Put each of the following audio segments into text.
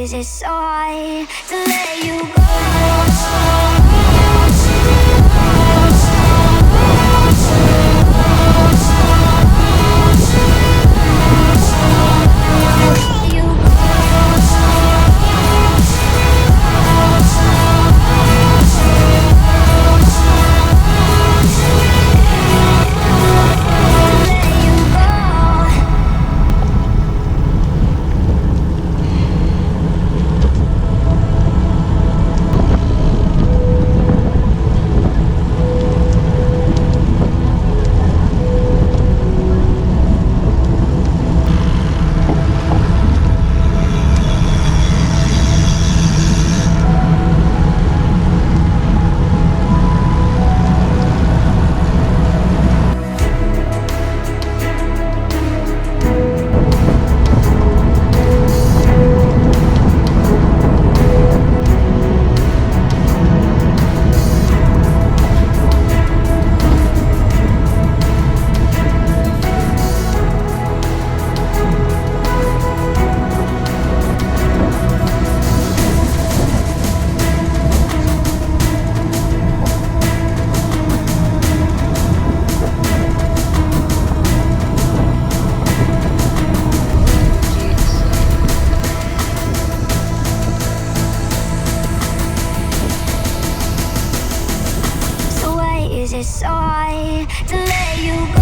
is it so hard to let you go? It's so hard to let you go.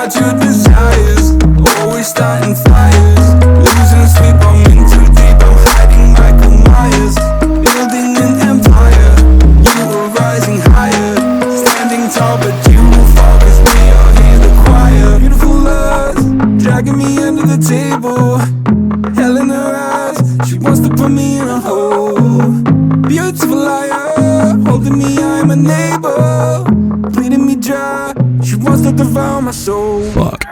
Your desires, always starting fires, losing sleep, I'm in too deep, I'm hiding Michael Myers, building an empire, you were rising higher, standing tall but you will fall cause we all hear the choir. Beautiful lust, dragging me under the table, hell in her eyes, she wants to put me in a hole. Beautiful liar, holding me, I'm a neighbor, bleeding me dry, she wants to devour my soul. Fuck.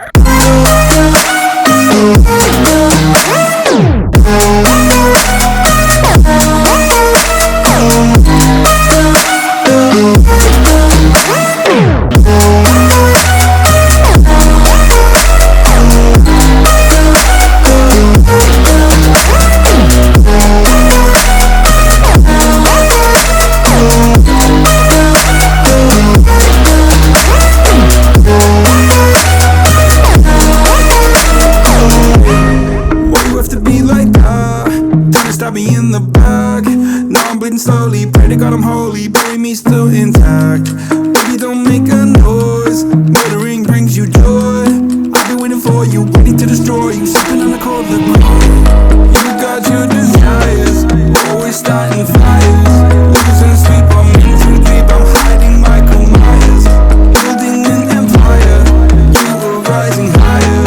Me in the back, now I'm bleeding slowly. Pray to God I'm holy, bury me still intact. Baby, don't make a noise. Murdering brings you joy. I've been waiting for you, waiting to destroy you. Sipping on a cold liquor. You got your desires, always starting fires. Losing sleep, I'm in too deep. I'm hiding Michael Myers, building an empire. You were rising higher,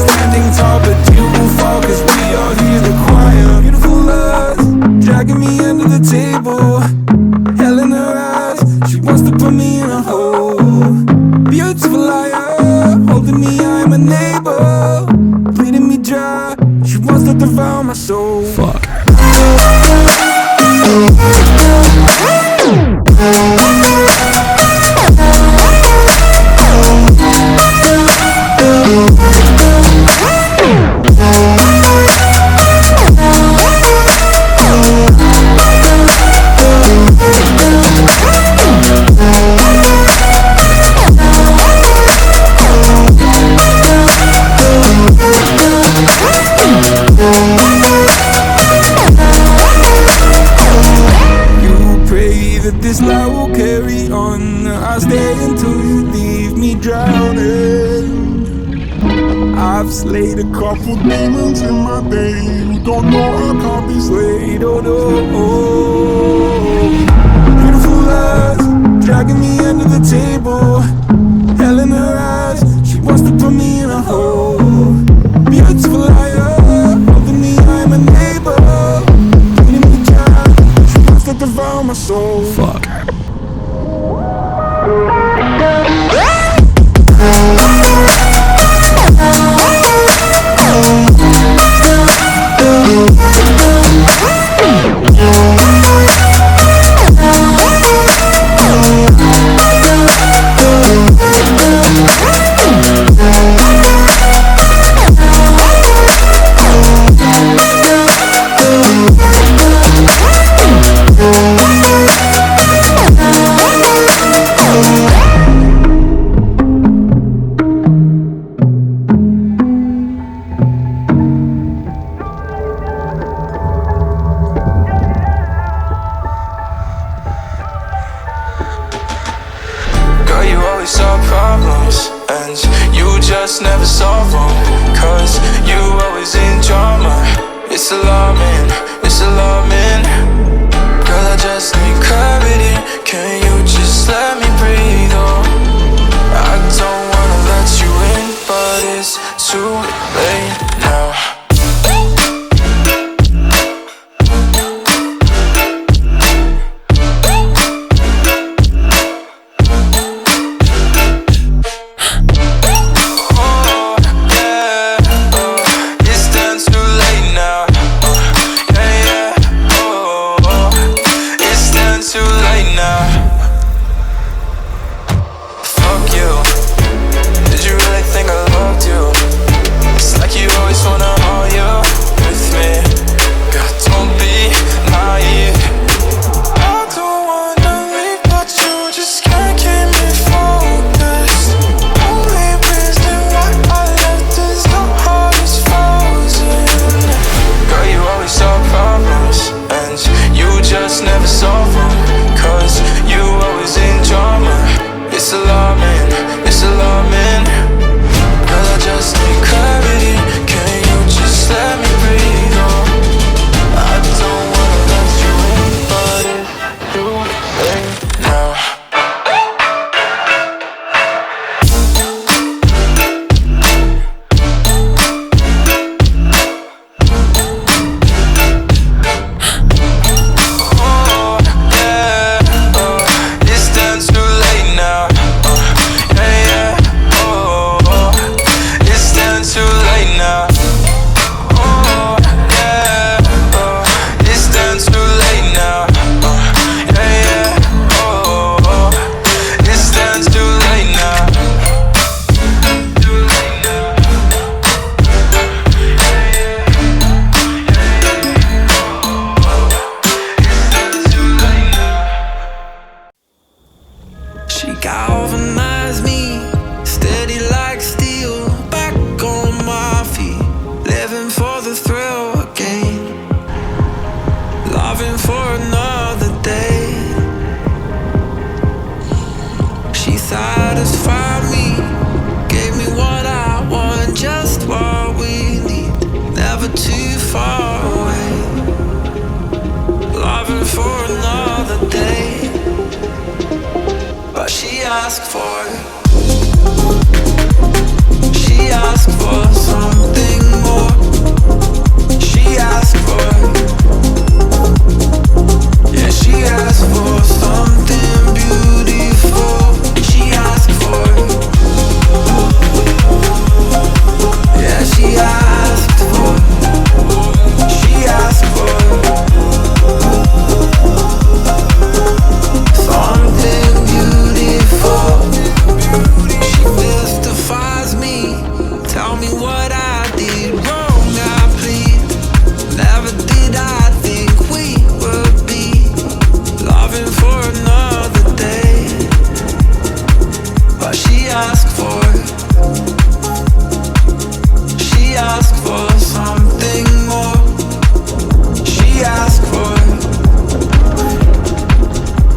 standing tall, but you will fall cause we all hear the choir. Beautiful love, dragging me under the table, hell in her eyes, she wants to put me in a hole. Beautiful liar, holding me, I'm a neighbor, bleeding me dry, she wants to devour my soul. Fuck. drowning. I've slayed a couple demons in my day who don't know I can't be slayed. Oh no. Beautiful eyes dragging me under the table. Hell in her eyes, she wants to put me in a hole. Beautiful liar, holding me, I'm a neighbor. Treating me down, she wants to devour my soul. Fuck. Solve problems and you just never solve them, 'cause you always in drama. It's alarming, it's alarming. Girl, I just need clarity. Can you just let me breathe? Oh, I don't wanna let you in, but it's too late now.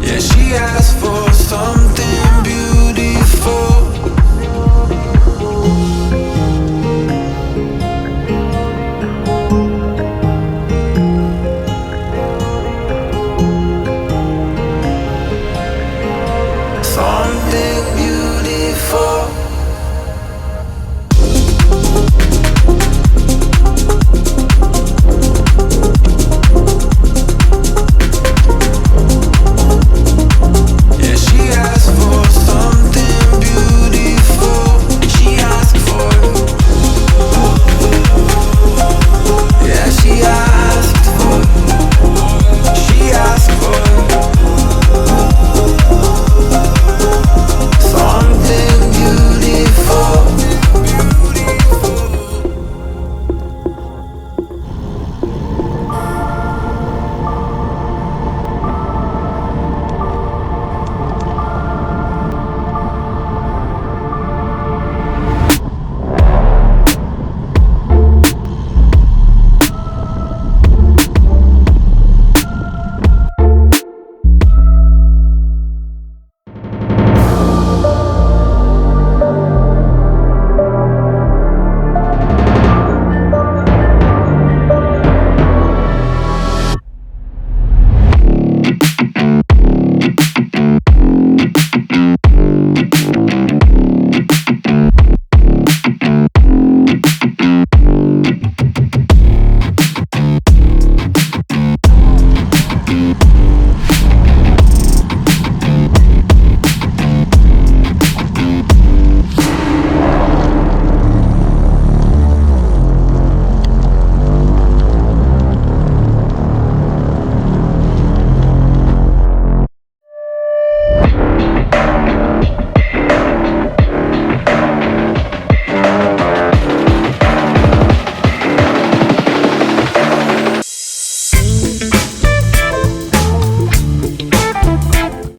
Yeah, she has